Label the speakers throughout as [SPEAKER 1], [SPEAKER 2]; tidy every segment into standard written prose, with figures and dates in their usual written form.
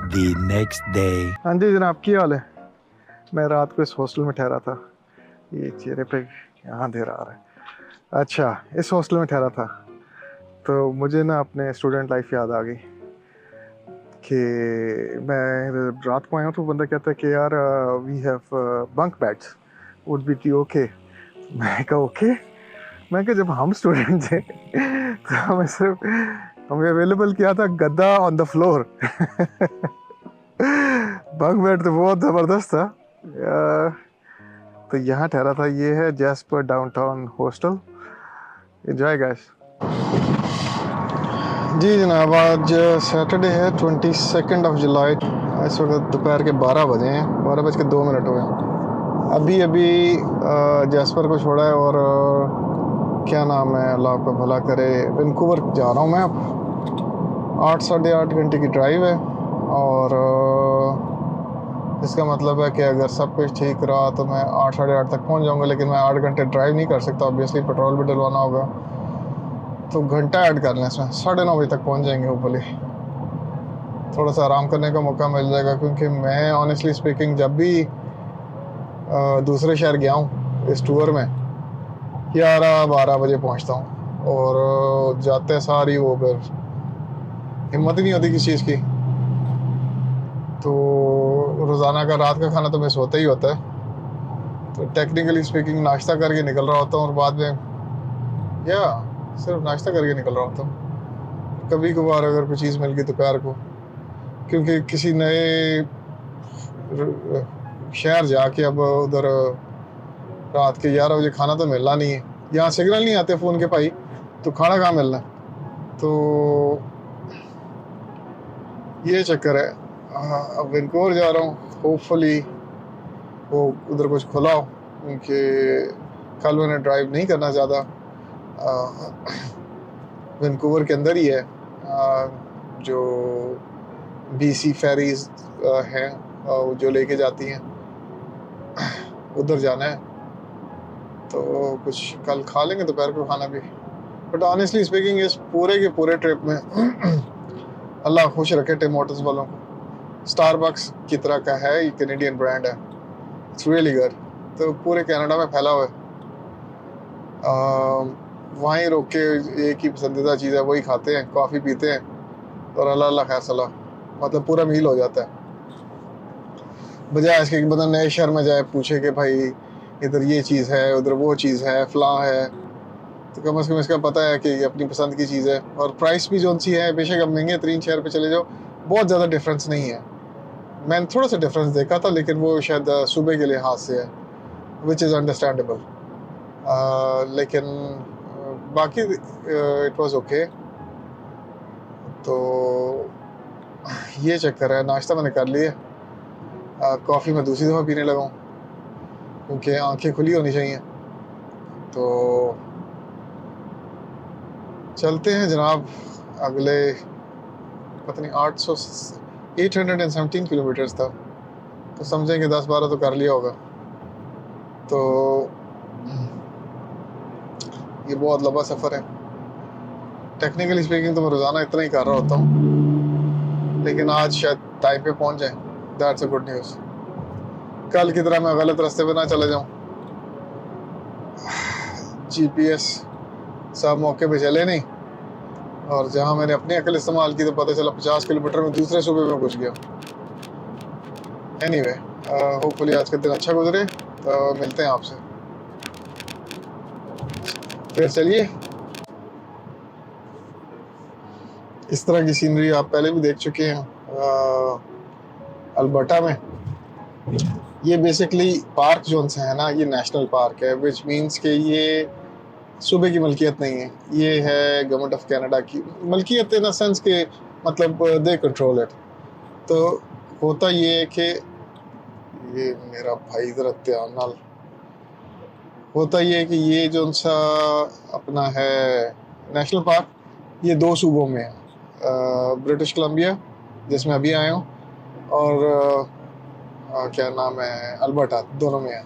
[SPEAKER 1] The next day.
[SPEAKER 2] हाँ जी जनाब, क्या हाल है? मैं रात को इस हॉस्टल में ठहरा था। ये चेहरे पे यहाँ अंधेरा आ रहा है। अच्छा, इस हॉस्टल में ठहरा था तो मुझे ना अपने स्टूडेंट लाइफ याद आ गई कि मैं रात को आया हूँ तो बंदा कहता है कि यार we have bunk beds, would be it okay? मैं कहा ओके। मैं कहा जब हम स्टूडेंट थे तो हमें अवेलेबल किया था गद्दा on the floor. Bunk bed तो बहुत ज़बरदस्त था। तो यहाँ ठहरा था। ये है Jasper downtown hostel. Enjoy guys. जी जनाब, आज सैटरडे है 22 जुलाई। इस वक्त दोपहर के 12 बजे हैं, 12:02 हुए हैं। अभी अभी जैस्पर को छोड़ा है और क्या नाम है, अल्लाह आपका भला करे, वैंकूवर जा रहा हूँ मैं अब। 8 साढ़े 8 घंटे की ड्राइव है और इसका मतलब है कि अगर सब कुछ ठीक रहा तो मैं 8 साढ़े 8 तक पहुंच जाऊंगा। लेकिन मैं 8 घंटे ड्राइव नहीं कर सकता, ऑब्वियसली पेट्रोल भी डलवाना होगा। तो घंटा ऐड कर लें इसमें, 9:30 बजे तक पहुंच जाएंगे होपफुली। थोड़ा सा आराम करने का मौका मिल जाएगा, क्योंकि मैं ऑनेस्टली स्पीकिंग जब भी दूसरे शहर गया हूँ इस टूर में 11-12 बजे पहुँचता हूँ और जाते सारी वो फिर हिम्मत ही नहीं होती किसी चीज़ की। तो रोज़ाना का रात का खाना तो मिस होता ही होता है। तो टेक्निकली स्पीकिंग नाश्ता करके निकल रहा होता हूँ और बाद में या सिर्फ नाश्ता करके निकल रहा होता हूँ। कभी कभार अगर कोई चीज़ मिल गई दोपहर को, क्योंकि किसी नए शहर जाके अब उधर रात के 11 बजे खाना तो मिलना नहीं है। यहाँ सिग्नल नहीं आते फ़ोन के भाई, तो खाना कहाँ मिलना है? तो ये चक्कर है। अब वैंकूवर जा रहा हूँ, होपफुली वो उधर कुछ खुला हो, क्योंकि कल मैंने ड्राइव नहीं करना ज़्यादा। वैंकूवर के अंदर ही है जो BC फेरीज हैं जो लेके जाती हैं, उधर जाना है। तो कुछ कल खा लेंगे दोपहर को खाना भी। बट ऑनेस्टली स्पीकिंग इस पूरे के पूरे ट्रिप में अल्लाह खुश रखे टिम होटल्स वालों को। स्टारबक्स की तरह का है, ये कैनेडियन ब्रांड है, इट्स रियली गुड। तो पूरे कनाडा में फैला हुआ है। वहीं रोक के एक ही पसंदीदा चीज़ है, वही खाते हैं, कॉफ़ी पीते हैं और अल्लाह अल्लाह खैर सलाह, मतलब पूरा मील हो जाता है। बजाय इसके कि बंदा नए शहर में जाए पूछे कि भाई इधर ये चीज़ है, उधर वो चीज़ है, फ़लाँ है। तो कम से कम इसका पता है कि अपनी पसंद की चीज़ है। और प्राइस भी जो सी है, बेशक अब महंगे तरीन शहर पे चले जाओ, बहुत ज़्यादा डिफरेंस नहीं है। मैंने थोड़ा सा डिफरेंस देखा था, लेकिन वो शायद सूबे के लिहाज से है, विच इज़ अंडरस्टैंडेबल। लेकिन बाकी इट वाज ओके। तो ये चक्कर है। नाश्ता मैंने कर लिया, कॉफ़ी मैं दूसरी दफ़ा पीने लगा हूँ, क्योंकि आंखें खुली होनी चाहिए। तो चलते हैं जनाब। अगले पता नहीं 817 किलोमीटर्स था, तो समझें कि 10-12 तो कर लिया होगा। तो ये बहुत लंबा सफ़र है। टेक्निकली स्पीकिंग तो मैं रोज़ाना इतना ही कर रहा होता हूँ, लेकिन आज शायद टाइम पे पहुँच जाए, दैट्स अ गुड न्यूज़। कल की तरह मैं गलत रास्ते पे ना चले जाऊँ। GPS सब मौके पे चले नहीं, और जहाँ मैंने अपनी अकल इस्तेमाल की तो पता चला 50 किलोमीटर में दूसरे सूबे में घुस गया। एनीवे, होपफुली आज का दिन अच्छा गुजरे। तो मिलते हैं आपसे फिर। चलिए, इस तरह की सीनरी आप पहले भी देख चुके हैं अल्बर्टा में। ये बेसिकली पार्क जोन से है ना, ये नेशनल पार्क है, विच मीन्स कि ये सूबे की मलकियत नहीं है, ये है गवर्नमेंट ऑफ कनाडा की मलकियत इन सेंस के, मतलब दे कंट्रोल इट। तो होता ये है कि ये मेरा भाई ज़रा ध्यान नाल, होता ये है कि ये जो सा अपना है नेशनल पार्क, ये 2 सूबों में है, ब्रिटिश कोलंबिया जिसमें अभी आया हूँ, और क्या नाम है, अल्बर्टा, दोनों में है।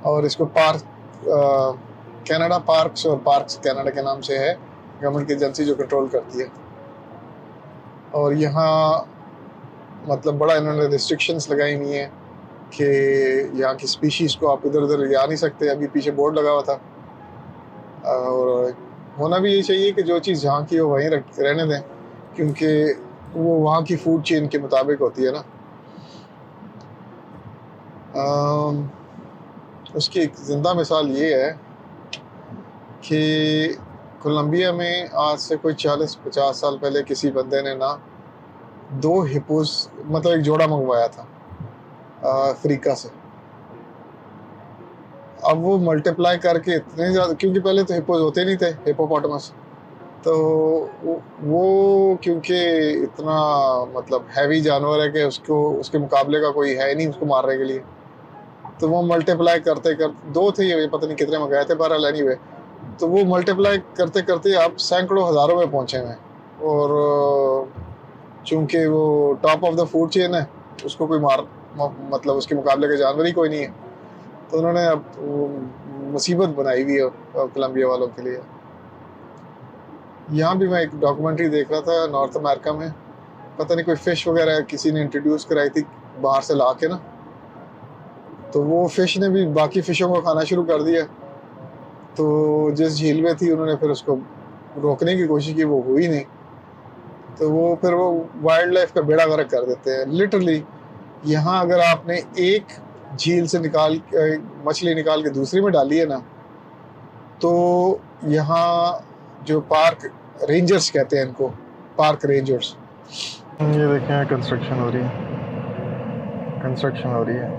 [SPEAKER 2] और इसको पार्क कनाडा पार्क्स और पार्क्स कनाडा के नाम से है, गवर्नमेंट की एजेंसी जो कंट्रोल करती है। और यहाँ मतलब बड़ा इन्होंने रिस्ट्रिक्शंस लगाई हुई हैं कि यहाँ की स्पीशीज़ को आप इधर उधर ले आ नहीं सकते। अभी पीछे बोर्ड लगा हुआ था। और होना भी यही चाहिए कि जो चीज़ जहाँ की हो वहीं रहने दें, क्योंकि वो वहाँ की फूड चेन के मुताबिक होती है ना। उसकी एक ज़िंदा मिसाल ये है कि कोलंबिया में आज से कोई 40-50 साल पहले किसी बंदे ने ना 2 हिप्पोस, मतलब एक जोड़ा मंगवाया था अफ्रीका से। अब वो मल्टीप्लाई करके इतने ज़्यादा, क्योंकि पहले तो हिप्पोज होते नहीं थे, हिप्पोपोटामस, तो वो क्योंकि इतना मतलब हैवी जानवर है कि उसको उसके मुकाबले का कोई है नहीं उसको मारने के लिए, तो वो मल्टीप्लाई करते करते 2 थे, ये पता नहीं कितने मंगाए थे, बहरहाल एनीवे, तो वो मल्टीप्लाई करते करते आप सैकड़ों हज़ारों में पहुँचे हैं। और चूँकि वो top of the food chain है, उसको कोई मतलब उसके मुकाबले का जानवर ही कोई नहीं है, तो उन्होंने अब मुसीबत बनाई हुई है कोलंबिया वालों के लिए। यहाँ भी मैं एक डॉक्यूमेंट्री देख रहा था, नॉर्थ अमेरिका में पता नहीं कोई फ़िश वगैरह किसी ने इंट्रोड्यूस कराई थी बाहर से ला के ना, तो वो फ़िश ने भी बाकी फ़िशों को खाना शुरू कर दिया। तो जिस झील में थी उन्होंने फिर उसको रोकने की कोशिश की, वो हुई नहीं, तो वो फिर वो वाइल्ड लाइफ का बेड़ा गर्क कर देते हैं लिटरली। यहाँ अगर आपने एक झील से मछली निकाल के दूसरी में डाली है ना, तो यहाँ जो पार्क रेंजर्स कहते हैं इनको, पार्क रेंजर्स, ये देखें कंस्ट्रक्शन हो रही है।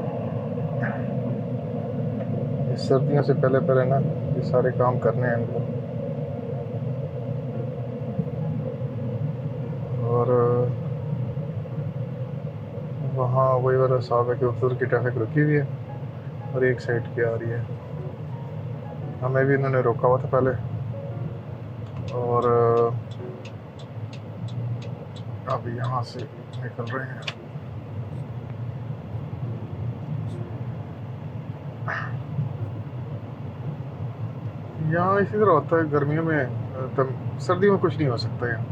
[SPEAKER 2] सर्दियों से पहले पहले ना ये सारे काम करने हैं इनको। और वहाँ वही वाला हिसाब है कि उधर की ट्रैफिक रुकी हुई है और एक साइड की आ रही है। हमें भी इन्होंने रोका हुआ था पहले, और अब यहाँ से निकल रहे हैं। यहाँ इसी तरह होता है गर्मियों में, सर्दियों में कुछ नहीं हो सकता यहाँ।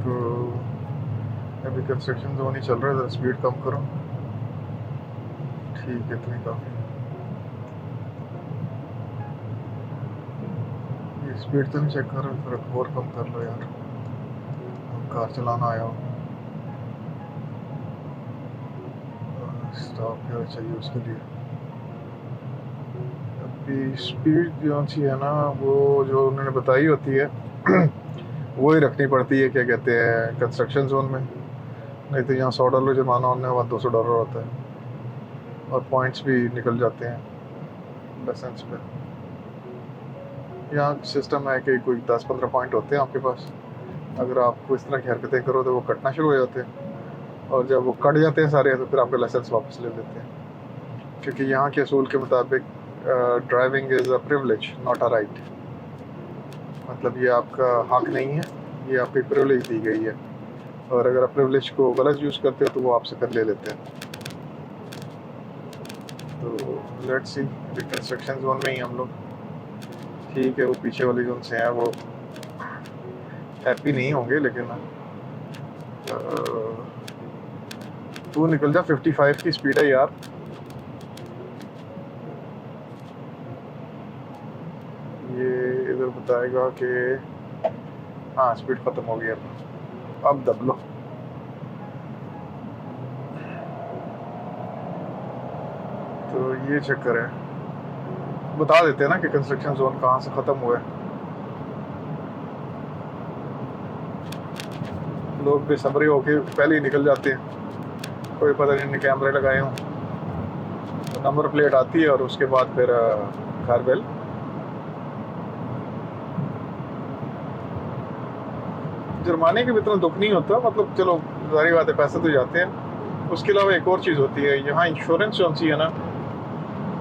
[SPEAKER 2] तो अभी कंस्ट्रक्शन जोन ही चल रहा है, ज़रा स्पीड कम करो। ठीक है, इतनी काफ़ी। ये स्पीड तो नहीं चेक कर रहा, थोड़ा और कम कर लो यार, कार चलाना आया हो। स्टॉप यार चाहिए उसके लिए। अभी स्पीड जो सी है ना, वो जो उन्होंने बताई होती है वो ही रखनी पड़ती है, क्या कहते हैं, कंस्ट्रक्शन जोन में। नहीं तो यहाँ $100 जुर्माना होने के बाद $200 होता है, और पॉइंट्स भी निकल जाते हैं लाइसेंस पे। यहाँ सिस्टम है कि कोई 10-15 पॉइंट होते हैं आपके पास, अगर आपको इस तरह की हरकतें करो तो वो कटना शुरू हो जाते हैं, और जब वो कट जाते हैं सारे तो फिर आपका लाइसेंस वापस ले लेते हैं। क्योंकि यहाँ के असूल के मुताबिक driving is a privilege not a right, मतलब ये आपका हक नहीं है, ये आपको प्रिविलेज दी गई है, और अगर आप प्रिविलेज को गलत यूज़ करते हो तो वो आपसे कर ले लेते हैं। तो लेट्स सी, कंस्ट्रक्शन जोन में ही हम लोग, ठीक है, वो पीछे वाले जोन से हैं, वो हैप्पी नहीं होंगे, लेकिन तू निकल जा, 55 की स्पीड है यार। ये इधर बताएगा कि हाँ स्पीड ख़त्म हो गई, अब दब लो। तो ये चक्कर है, बता देते हैं ना कि कंस्ट्रक्शन जोन कहाँ से ख़त्म हुआ है। लोग बेसब्री होके पहले ही निकल जाते हैं, कोई पता नहीं इन्हें कैमरे लगाए हों, तो नंबर प्लेट आती है और उसके बाद फिर कार बेल। जुर्माने के भी इतना दुख नहीं होता, मतलब चलो जारी बात है, पैसे तो जाते हैं। उसके अलावा एक और चीज़ होती है, यहाँ इंश्योरेंस जो सी है ना,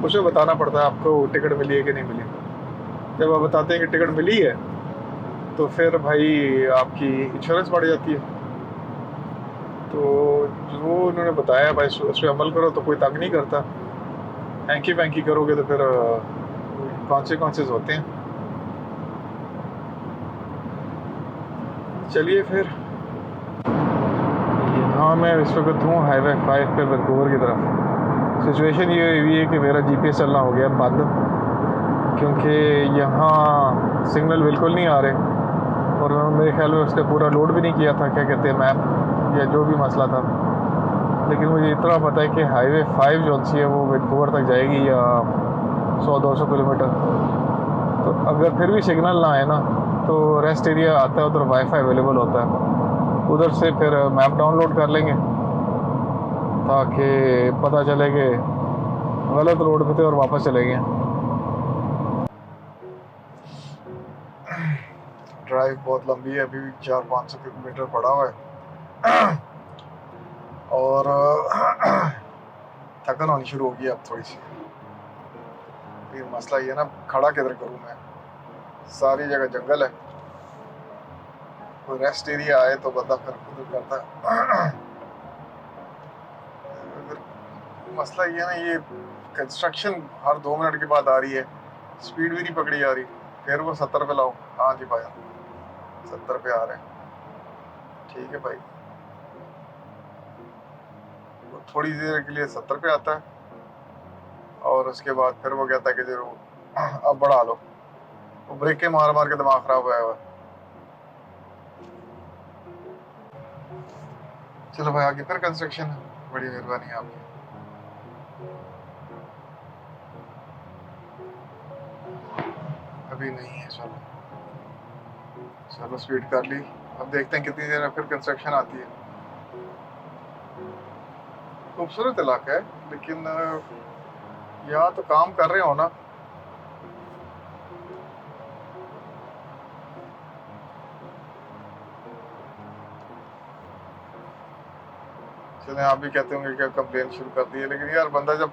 [SPEAKER 2] उसे बताना पड़ता है आपको टिकट मिली है कि नहीं मिली। जब आप बताते हैं कि टिकट मिली है, तो फिर भाई आपकी इंश्योरेंस बढ़ जाती है। तो जो उन्होंने बताया भाई उस पर अमल करो तो कोई तंग नहीं करता, हैंकी वैंकी करोगे तो फिर कॉन्सिक्वेंसेस होते हैं। चलिए फिर, हाँ मैं इस वक्त हूँ हाईवे 5 पे वैंकूवर की तरफ। सिचुएशन ये हुई है कि मेरा जीपीएस चलना हो गया बंद, क्योंकि यहाँ सिग्नल बिल्कुल नहीं आ रहे, और मेरे ख्याल में उसने पूरा लोड भी नहीं किया था, क्या कहते हैं, मैप या जो भी मसला था। लेकिन मुझे इतना पता है कि हाईवे 5 जो सी है वो वैंकूवर तक जाएगी या 100-200 किलोमीटर। तो अगर फिर भी सिग्नल ना आए ना तो रेस्ट एरिया आता है, उधर वाईफाई अवेलेबल होता है, उधर से फिर मैप डाउनलोड कर लेंगे ताकि पता चले कि गलत रोड पे थे और वापस चले गए। ड्राइव बहुत लंबी है, अभी भी 400-500 किलोमीटर पड़ा हुआ है और थकन होनी शुरू होगी अब थोड़ी सी। फिर मसला ये ना, खड़ा किधर करूँ मैं, सारी जगह जंगल है, कोई रेस्ट एरिया आए तो बंदा फिर खुद करता है। मसला ये ना, ये कंस्ट्रक्शन हर 2 मिनट के बाद आ रही है, स्पीड भी नहीं पकड़ी जा रही। फिर वो 70 पे लाओ, हाँ जी भाई 70 पे आ रहे हैं, ठीक है भाई। वो थोड़ी देर के लिए 70 पे आता है और उसके बाद फिर वो कहता है कि जो अब बढ़ा लो, वो ब्रेकें मार मार के दिमाग खराब हुआ है। चलो भाई आगे फिर कंस्ट्रक्शन है, बड़ी मेहरबानी आपकी। अभी नहीं है, चलो चलो स्पीड कर ली, अब देखते हैं कितनी देर में फिर कंस्ट्रक्शन आती है। खूबसूरत इलाका है, लेकिन यहाँ तो काम कर रहे हो ना। चले आप भी कहते होंगे क्या कंप्लेन शुरू कर दी है, लेकिन यार बंदा जब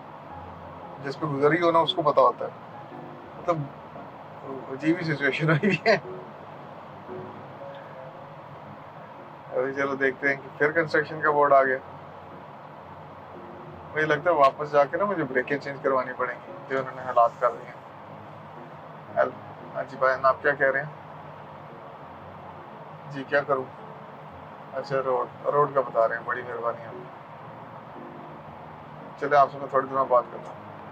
[SPEAKER 2] जिस पे गुजरी हो ना उसको पता होता है, मतलब अजीब ही सिचुएशन हुई है। अभी चलो देखते हैं कि फिर कंस्ट्रक्शन का बोर्ड आ गया। मुझे लगता है वापस जाके ना मुझे ब्रेकें चेंज करवानी पड़ेंगी, जो उन्होंने हालात कर दिए हैं। हाँ जी भाई, आप क्या कह रहे हैं जी, क्या करूँ? अच्छा रोड रोड का बता रहे हैं, बड़ी मेहरबानी है। चले आपसे मैं थोड़ी देर में बात करता हूँ।